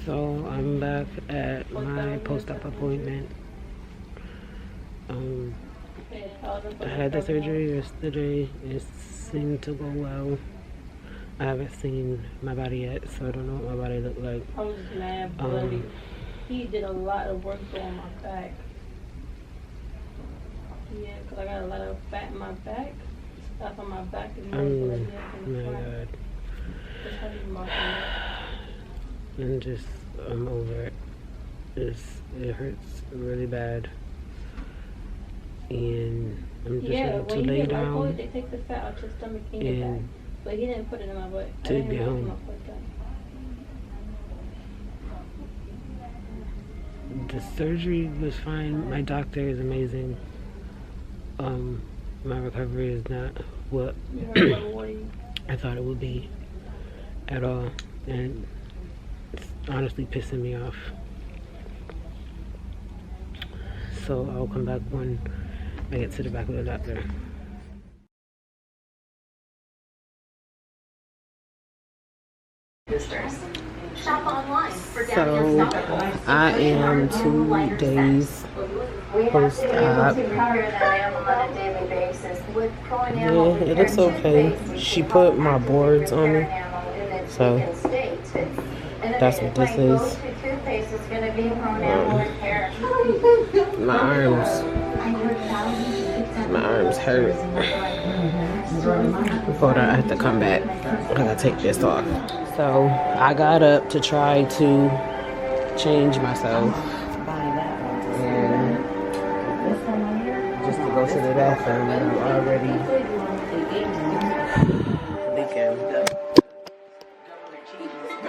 So I'm back at my post-op appointment. I had the surgery yesterday. It seemed to go well. I haven't seen my body yet, so I don't know what my body looked like. I was mad bloody. He did a lot of work on my back. Yeah, because I got a lot of fat in my back. Stuff on my back is more bloody than the front. God. That's how you mark it. And just, I'm over it. It hurts really bad. And I'm just ready to lay down. They take the fat out your stomach in your back. But he didn't put it in my butt. To be home. The surgery was fine. My doctor is amazing. My recovery is not what I thought it would be at all, and it's honestly pissing me off. So I'll come back when I get to the back of the doctor. Shop online for So I am 2 days post-op. Yeah, it looks okay. She put my boards on me, so that's what this is. My arms hurt. Hold on, I have to come back. I gotta take this off. So I got up to try to change myself and just to go to the bathroom, and I'm already leaking.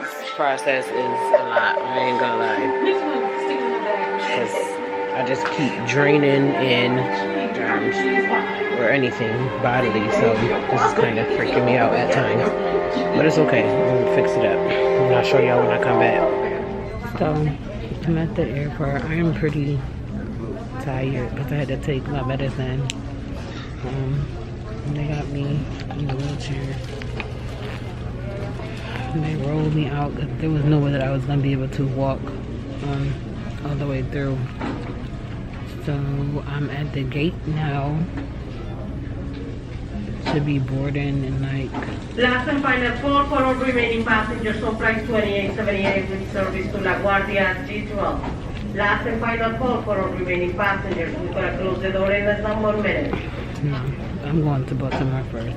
This process is a lot, I ain't gonna lie, because I just keep draining in germs or anything bodily, so this is kind of freaking me out at times. But it's okay, we'll fix it up. And I'll show y'all when I come back. So, I'm at the airport. I am pretty tired because I had to take my medicine. They got me in the wheelchair. And they rolled me out because there was no way that I was going to be able to walk all the way through. So, I'm at the gate now to be boarding in like... Last and final call for all remaining passengers on flight 2878 with service to LaGuardia G12. Last and final call for all remaining passengers. We're going to close the door in less than 1 minute. No, I'm going to Baltimore first.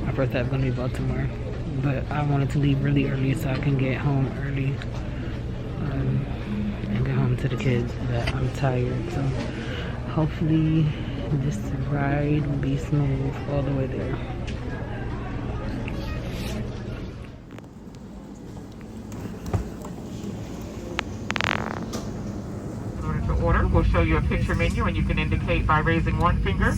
My first stop's going to be Baltimore. But I wanted to leave really early so I can get home early. And get home to the kids. But I'm tired, so hopefully this ride will be smooth all the way there. Order. We'll show you a picture menu and you can indicate by raising one finger.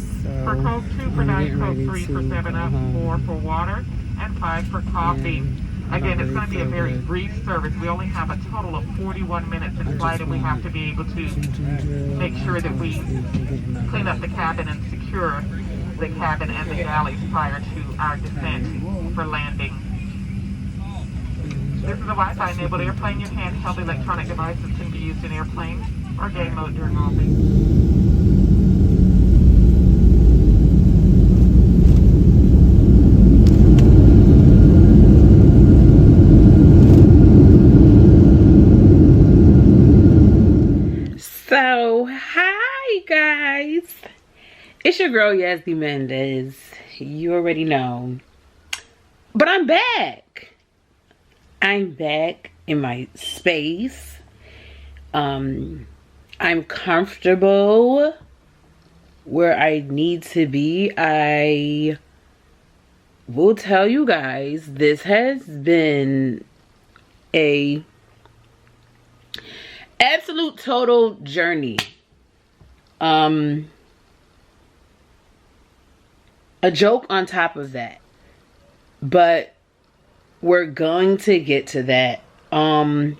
For Coke, 2 for Diet Coke, 3 for 7-Up, 4 for water, and 5 for coffee. Again, it's going to be a very brief service. We only have a total of 41 minutes in flight, and we have to be able to make sure that we clean up the cabin and secure the cabin and the galleys prior to our descent for landing. This is a Wi-Fi enabled airplane. Your handheld electronic devices can be used in airplane or game mode during all things. So, hi guys. It's your girl Yassy Mendez. You already know. But I'm back. I'm back in my space. I'm comfortable where I need to be. I will tell you guys, this has been a absolute total journey. A joke on top of that. But we're going to get to that. I'm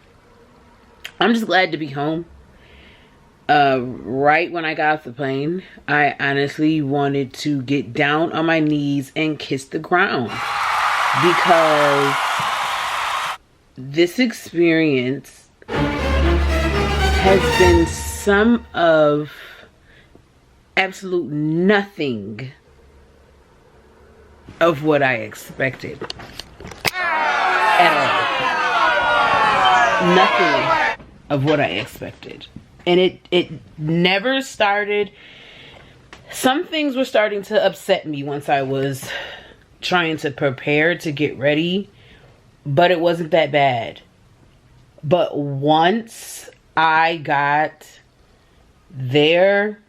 just glad to be home. Right when I got off the plane, I honestly wanted to get down on my knees and kiss the ground. because this experience has been some of absolute nothing of what I expected at all. Nothing of what I expected. And it never started. Some things were starting to upset me once I was trying to prepare to get ready, but it wasn't that bad. But once I got there,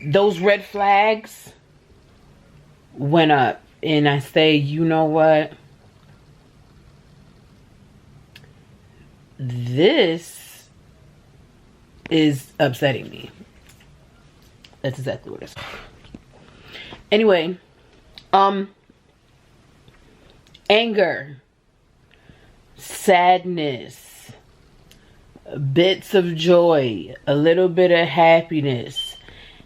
those red flags went up, and I say, you know what? This is upsetting me. That's exactly what it is. Anyway, anger, sadness, bits of joy, a little bit of happiness,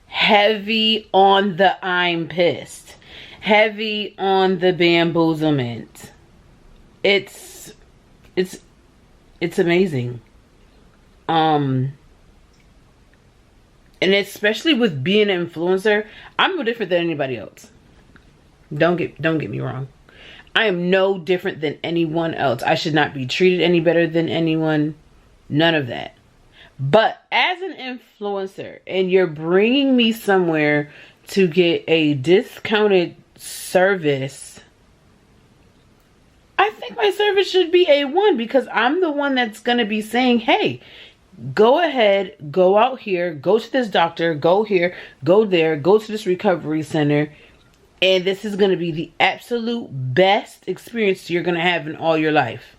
heavy on the I'm pissed, heavy on the bamboozlement. It's amazing. And especially with being an influencer, I'm no different than anybody else. Don't get me wrong. I am no different than anyone else. I should not be treated any better than anyone. None of that. But as an influencer, and you're bringing me somewhere to get a discounted service, I think my service should be A1, because I'm the one that's going to be saying, hey, go ahead, go out here, go to this doctor, go here, go there, go to this recovery center, and this is going to be the absolute best experience you're going to have in all your life.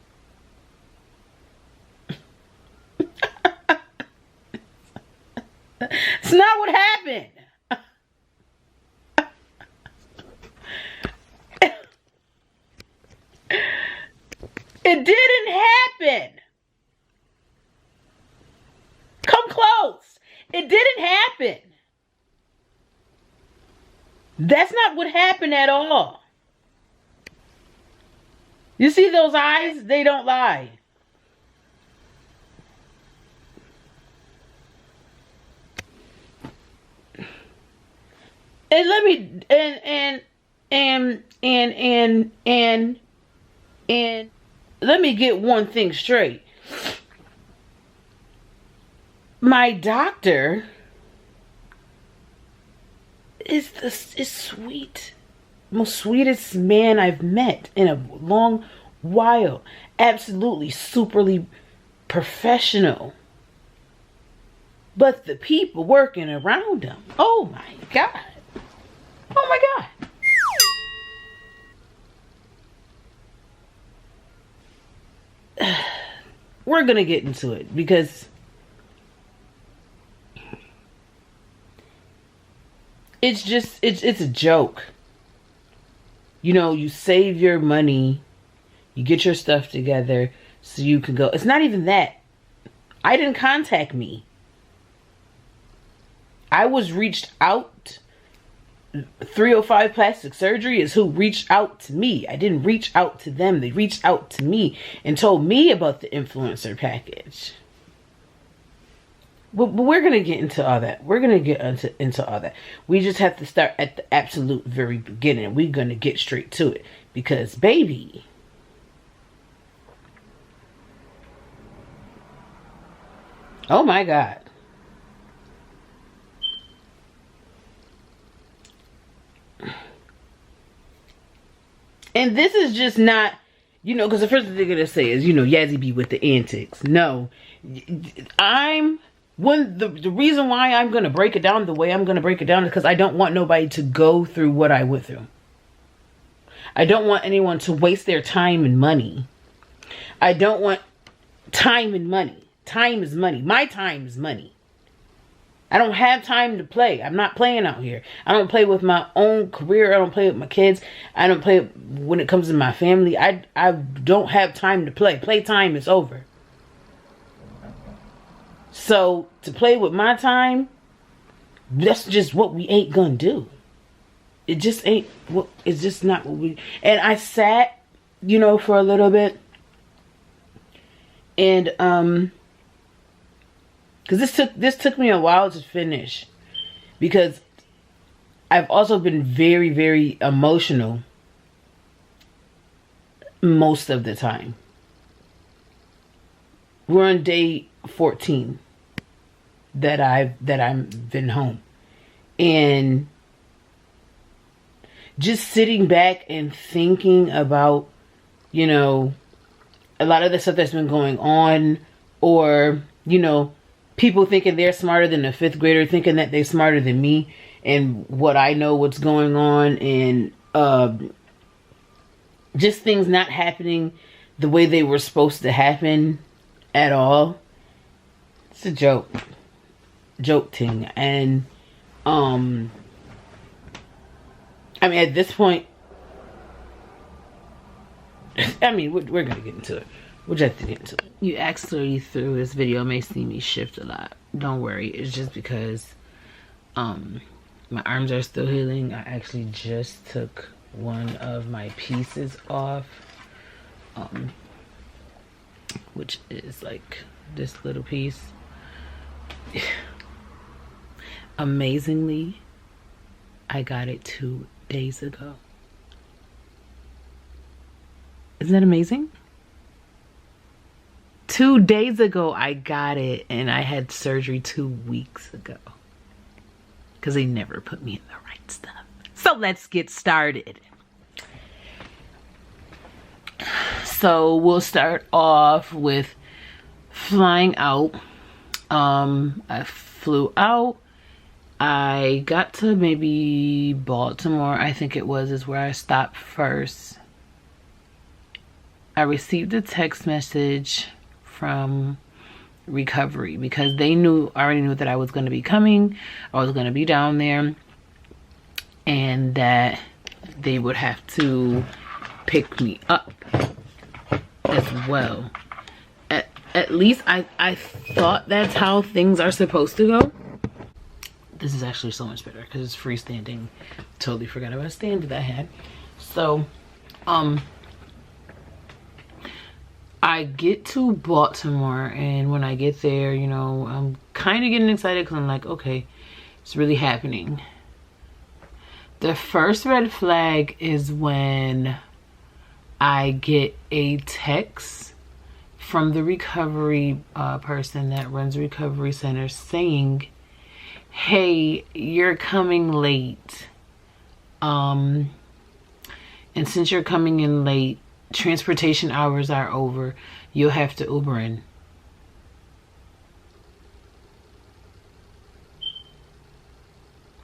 It's not what happened. It didn't happen. Come close. It didn't happen. That's not what happened at all. You see those eyes? They don't lie. And let me and let me get one thing straight. My doctor is sweet, most sweetest man I've met in a long while. Absolutely superly professional. But the people working around him, oh my God. Oh my God. We're gonna get into it because it's just, it's a joke. You know, you save your money, you get your stuff together so you can go. It's not even that. I didn't contact me. I was reached out. 305 Plastic Surgery is who reached out to me. I didn't reach out to them. They reached out to me and told me about the influencer package. But we're going to get into all that. We're going to get into all that. We just have to start at the absolute very beginning. We're going to get straight to it. Because, baby, oh my God. And this is just not, you know, because the first thing they're going to say is, you know, Yassy be with the antics. No. The reason why I'm going to break it down the way I'm going to break it down is because I don't want nobody to go through what I went through. I don't want anyone to waste their time and money. I don't want time and money. Time is money. My time is money. I don't have time to play. I'm not playing out here. I don't play with my own career. I don't play with my kids. I don't play when it comes to my family. I don't have time to play. Playtime is over. So to play with my time, that's just what we ain't gonna do. it just ain't, well, it's just not what we, and I sat, you know, for a little bit, and because this took me a while to finish, because I've also been very, very emotional most of the time. We're on day 14 that I've been home, and just sitting back and thinking about, you know, a lot of the stuff that's been going on, or, you know, people thinking they're smarter than a 5th grader, thinking that they're smarter than me and what I know what's going on, and just things not happening the way they were supposed to happen at all. It's a joke thing. And I mean, at this point, I mean, we're gonna get into it. We'll just have to get into it. You actually through this video may see me shift a lot. Don't worry, it's just because my arms are still healing. I actually just took one of my pieces off, which is like this little piece. Amazingly, I got it 2 days ago. Isn't that amazing? 2 days ago I got it, and I had surgery 2 weeks ago because they never put me in the right stuff. So let's get started. So we'll start off with flying out. I flew out. I got to maybe Baltimore, I think it was, is where I stopped first. I received a text message from recovery because they already knew that I was going to be coming. I was going to be down there, and that they would have to pick me up as well. At least I thought that's how things are supposed to go. This is actually so much better because it's freestanding. Totally forgot about a stand that I had. So, I get to Baltimore, and when I get there, you know, I'm kind of getting excited because I'm like, okay, it's really happening. The first red flag is when I get a text from the recovery person that runs the recovery center saying, hey, you're coming late. And since you're coming in late, transportation hours are over. You'll have to Uber in.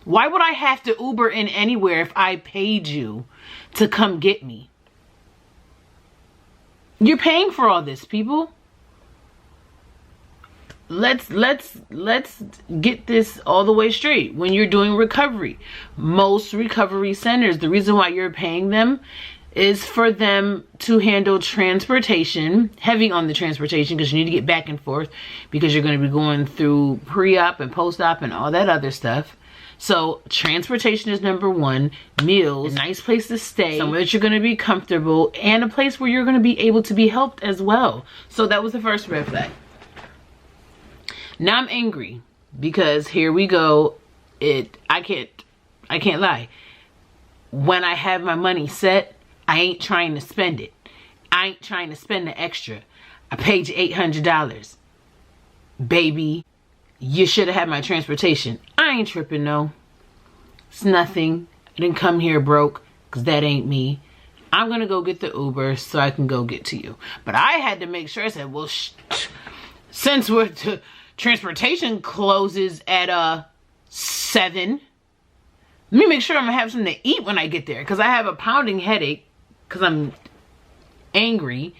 Why would I have to Uber in anywhere if I paid you to come get me? You're paying for all this, people. Let's get this all the way straight. When you're doing recovery, most recovery centers, the reason why you're paying them is for them to handle transportation, heavy on the transportation, because you need to get back and forth because you're going to be going through pre-op and post-op and all that other stuff. So transportation is number one. Meals, a nice place to stay, somewhere that you're going to be comfortable, and a place where you're going to be able to be helped as well. So that was the first red flag. Now I'm angry because here we go. I can't lie. When I have my money set, I ain't trying to spend it. I ain't trying to spend the extra. I paid you $800. Baby, you should have had my transportation. I ain't tripping, no. It's nothing. I didn't come here broke, because that ain't me. I'm going to go get the Uber so I can go get to you. But I had to make sure. I said, well, since transportation closes at 7, let me make sure I'm going to have something to eat when I get there, because I have a pounding headache because I'm angry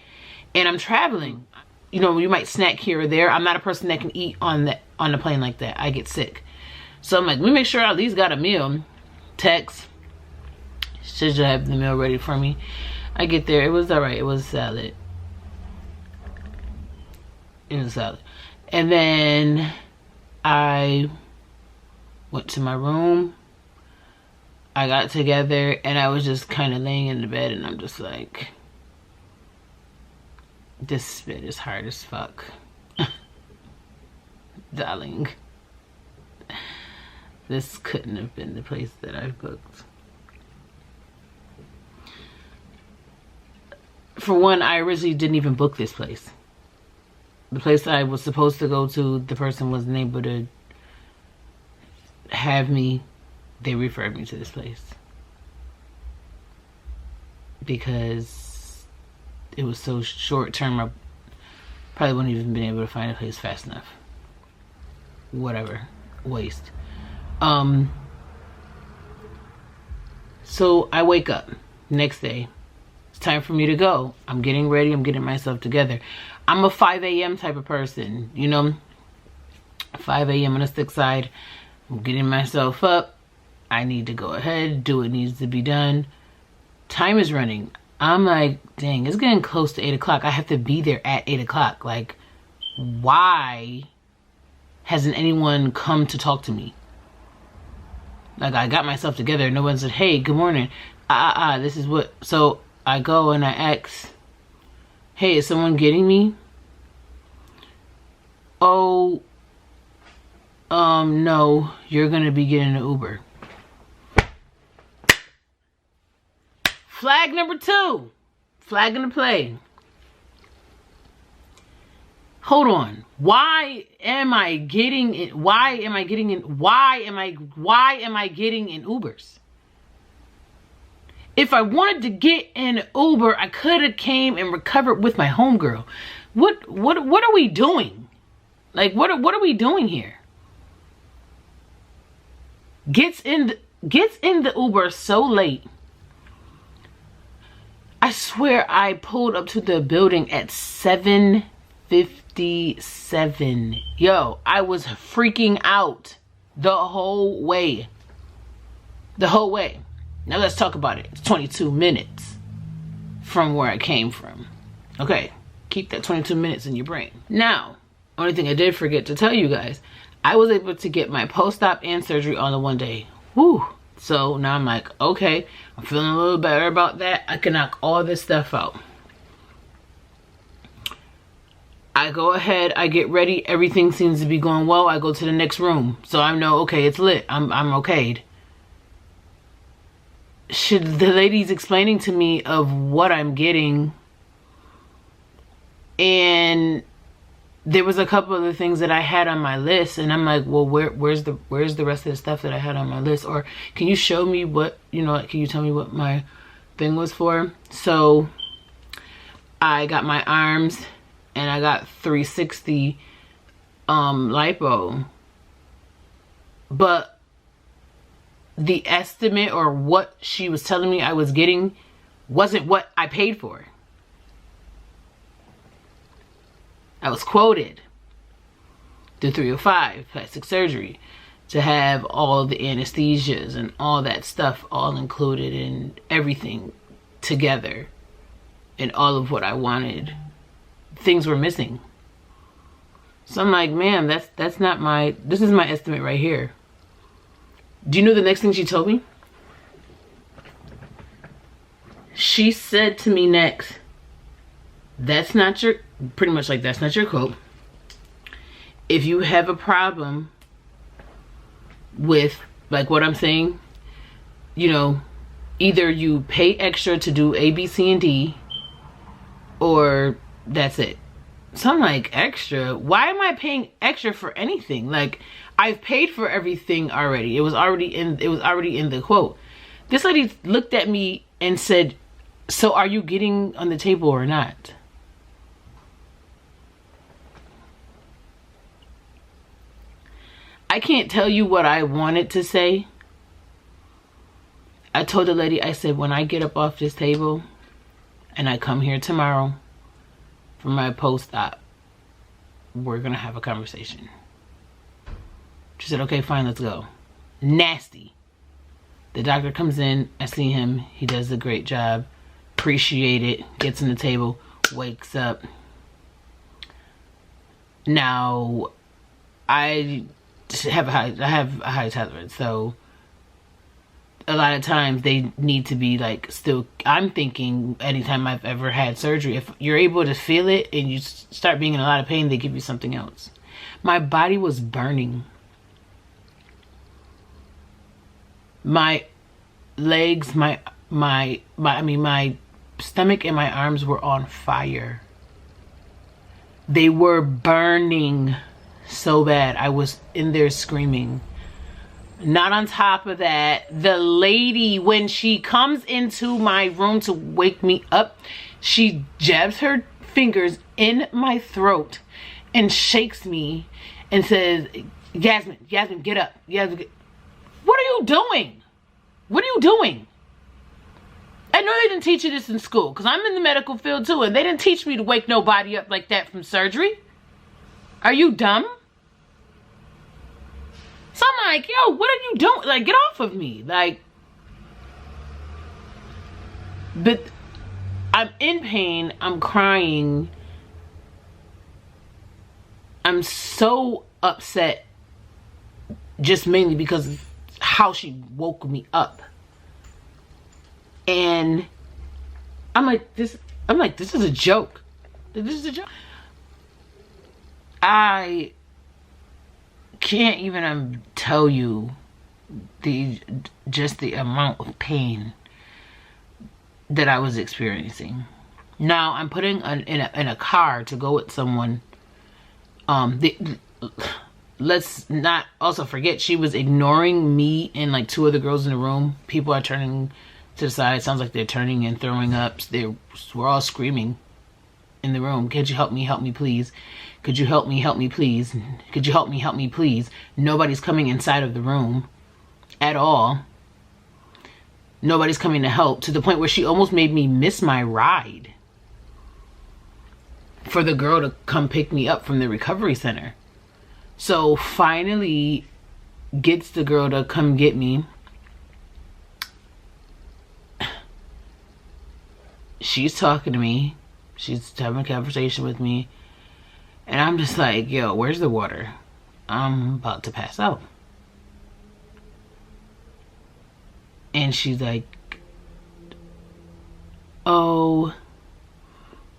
and I'm traveling. You know, you might snack here or there. I'm not a person that can eat on the plane like that. I get sick. So I'm like, let me make sure I at least got a meal. Text. Should have the meal ready for me. I get there. It was all right. It was salad. It was salad. And then I went to my room. I got together and I was just kind of laying in the bed and I'm just like, this bed is hard as fuck. Darling, this couldn't have been the place that I booked. For one, I originally didn't even book this place. The place that I was supposed to go to, the person wasn't able to have me. They referred me to this place because it was so short term. I probably wouldn't even been able to find a place fast enough. Whatever, waste. So I wake up next day. It's time for me to go. I'm getting ready. I'm getting myself together. I'm a 5 a.m. type of person, you know. 5 a.m. on the sick side. I'm getting myself up. I need to go ahead, do what needs to be done. Time is running. I'm like, dang, it's getting close to 8 o'clock. I have to be there at 8 o'clock. Like, why hasn't anyone come to talk to me? Like, I got myself together. No one said, hey, good morning. This is what. So I go and I ask, hey, is someone getting me? Oh, no, you're gonna be getting an Uber. Flag number 2. Flag in the play. Hold on. Why am I getting in Ubers? If I wanted to get in an Uber, I could have came and recovered with my homegirl. What are we doing? Like, what are we doing here? Gets in the Uber so late. I swear I pulled up to the building at 7:57. Yo, I was freaking out the whole way. The whole way. Now let's talk about it. It's 22 minutes from where I came from. Okay, keep that 22 minutes in your brain. Now, only thing I did forget to tell you guys, I was able to get my post-op and surgery all in one day. Whew. So now I'm like, okay, I'm feeling a little better about that. I can knock all this stuff out. I go ahead, I get ready, everything seems to be going well. I go to the next room. So I know, okay, it's lit. I'm okayed. The lady's explaining to me of what I'm getting, and there was a couple of the things that I had on my list, and I'm like, well, where's the rest of the stuff that I had on my list? Or can you show me what, can you tell me what my thing was for? So I got my arms and I got 360 lipo, but the estimate or what she was telling me I was getting wasn't what I paid for. I was quoted the 305 plastic surgery to have all the anesthesias and all that stuff all included and everything together and all of what I wanted. Things were missing. So I'm like, ma'am, that's not this is my estimate right here. Do you know the next thing she told me? She said to me next, that's not your quote. If you have a problem with like what I'm saying, either you pay extra to do A, B, C, and D, or that's it. So I'm like, extra? Why am I paying extra for anything? Like, I've paid for everything already. It was already in the quote. This lady looked at me and said, so are you getting on the table or not? I can't tell you what I wanted to say. I told the lady, I said, when I get up off this table and I come here tomorrow for my post-op, we're gonna have a conversation. She said, okay, fine, let's go. Nasty. The doctor comes in, I see him, he does a great job, appreciate it, gets on the table, wakes up. Now, I have a high tolerance, so a lot of times they need to be like still, I'm thinking anytime I've ever had surgery, if you're able to feel it and you start being in a lot of pain, they give you something else. My body was burning. My legs, my stomach and my arms were on fire. They were burning so bad. I was in there screaming. Not on top of that, the lady, when she comes into my room to wake me up, she jabs her fingers in my throat and shakes me and says, Yasmin, get up. Yasmin, what are you doing? What are you doing? I know they didn't teach you this in school, because I'm in the medical field too, and they didn't teach me to wake nobody up like that from surgery. Are you dumb? So I'm like, yo, what are you doing? Like, get off of me. Like, but I'm in pain. I'm crying. I'm so upset, just mainly because of how she woke me up. And I'm like, this is a joke. This is a joke. I can't even tell you just the amount of pain that I was experiencing. Now I'm putting in a car to go with someone. Let's not also forget, she was ignoring me and like two other girls in the room. People are turning to the side. Sounds like they're turning and throwing up. We're all screaming in the room. Could you help me? Help me, please. Could you help me? Help me, please. Could you help me? Help me, please. Nobody's coming inside of the room at all. Nobody's coming to help, to the point where she almost made me miss my ride for the girl to come pick me up from the recovery center. So finally gets the girl to come get me. She's talking to me. She's having a conversation with me. And I'm just like, yo, where's the water? I'm about to pass out. And she's like, oh,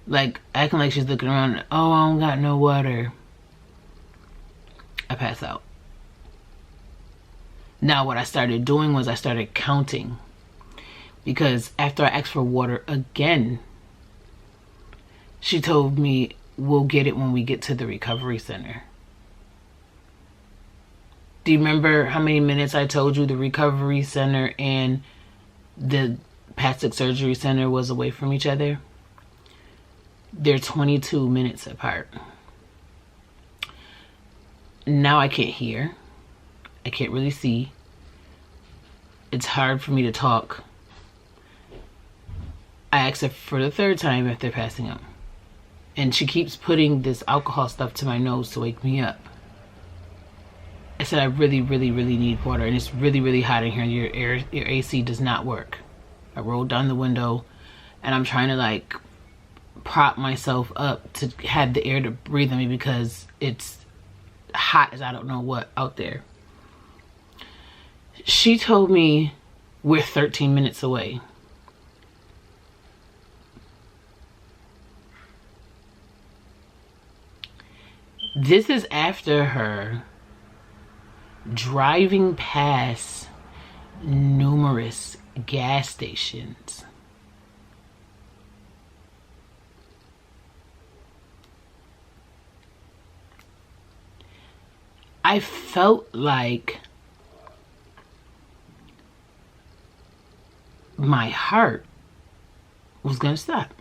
like acting like she's looking around. Oh, I don't got no water. I pass out. Now what I started doing was I started counting. Because after I asked for water again, she told me, we'll get it when we get to the recovery center. Do you remember how many minutes I told you the recovery center and the plastic surgery center was away from each other? They're 22 minutes apart. Now I can't hear. I can't really see. It's hard for me to talk. I asked her for the third time if they're passing out. And she keeps putting this alcohol stuff to my nose to wake me up. I said, I really, really, really need water. And it's really, really hot in here. Your AC does not work. I rolled down the window and I'm trying to like prop myself up to have the air to breathe on me because it's hot as I don't know what out there. She told me we're 13 minutes away. This is after her driving past numerous gas stations. I felt like my heart was gonna stop.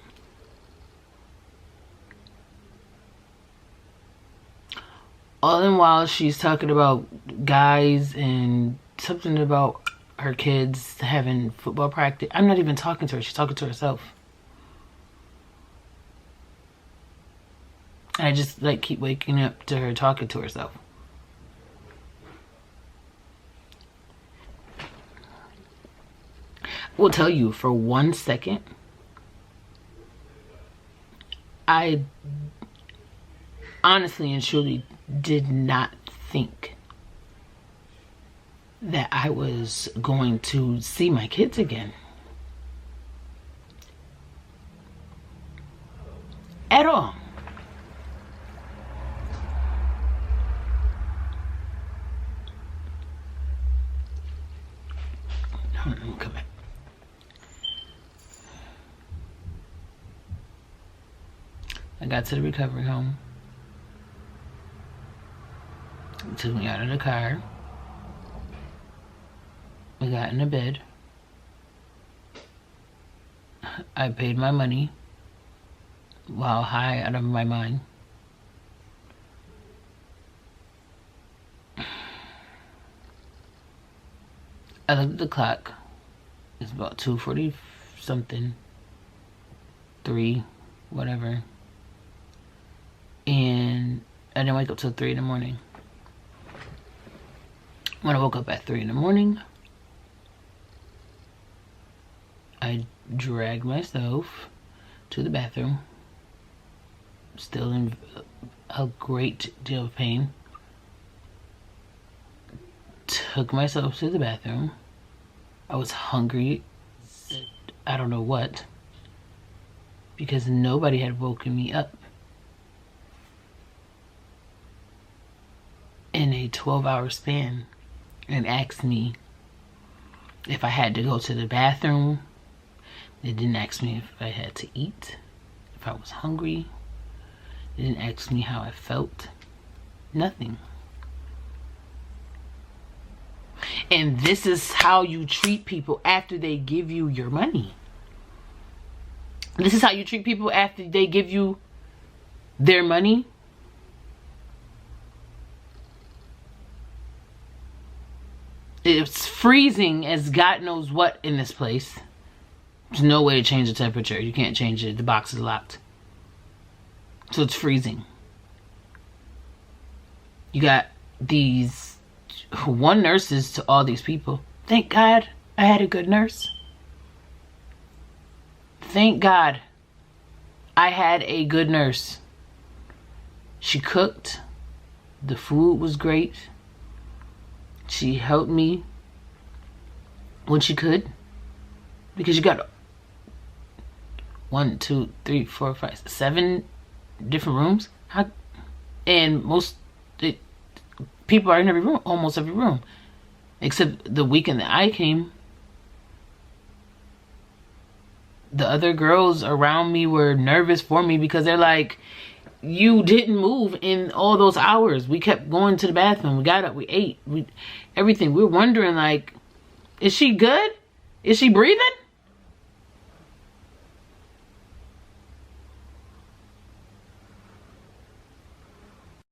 All the while she's talking about guys and something about her kids having football practice. I'm not even talking to her. She's talking to herself. And I just like keep waking up to her talking to herself. I will tell you, for 1 second, I honestly and truly did not think that I was going to see my kids again. At all. Hold on, let me come back. I got to the recovery home. They took me out of the car. We got in the bed. I paid my money while high out of my mind. I looked at the clock. It's about 2:40 something, 3, whatever. And I didn't wake up till 3 in the morning. When I woke up at 3 in the morning, I dragged myself to the bathroom, still in a great deal of pain. Took myself to the bathroom. I was hungry, I don't know what, because nobody had woken me up in a 12-hour span and asked me if I had to go to the bathroom. They didn't ask me if I had to eat, if I was hungry. They didn't ask me how I felt. Nothing. And this is how you treat people after they give you your money. This is how you treat people after they give you their money. It's freezing as God knows what in this place. There's no way to change the temperature. You can't change it. The box is locked. So it's freezing. You got these one nurses to all these people. Thank God I had a good nurse. Thank God I had a good nurse. She cooked. The food was great. She helped me when she could. Because you got 1, 2, 3, 4, 5, 7 different rooms. And most people are in every room, almost every room. Except the weekend that I came, the other girls around me were nervous for me because they're like, you didn't move in all those hours. We kept going to the bathroom. We got up, we ate, everything. We were wondering, like, is she good? Is she breathing?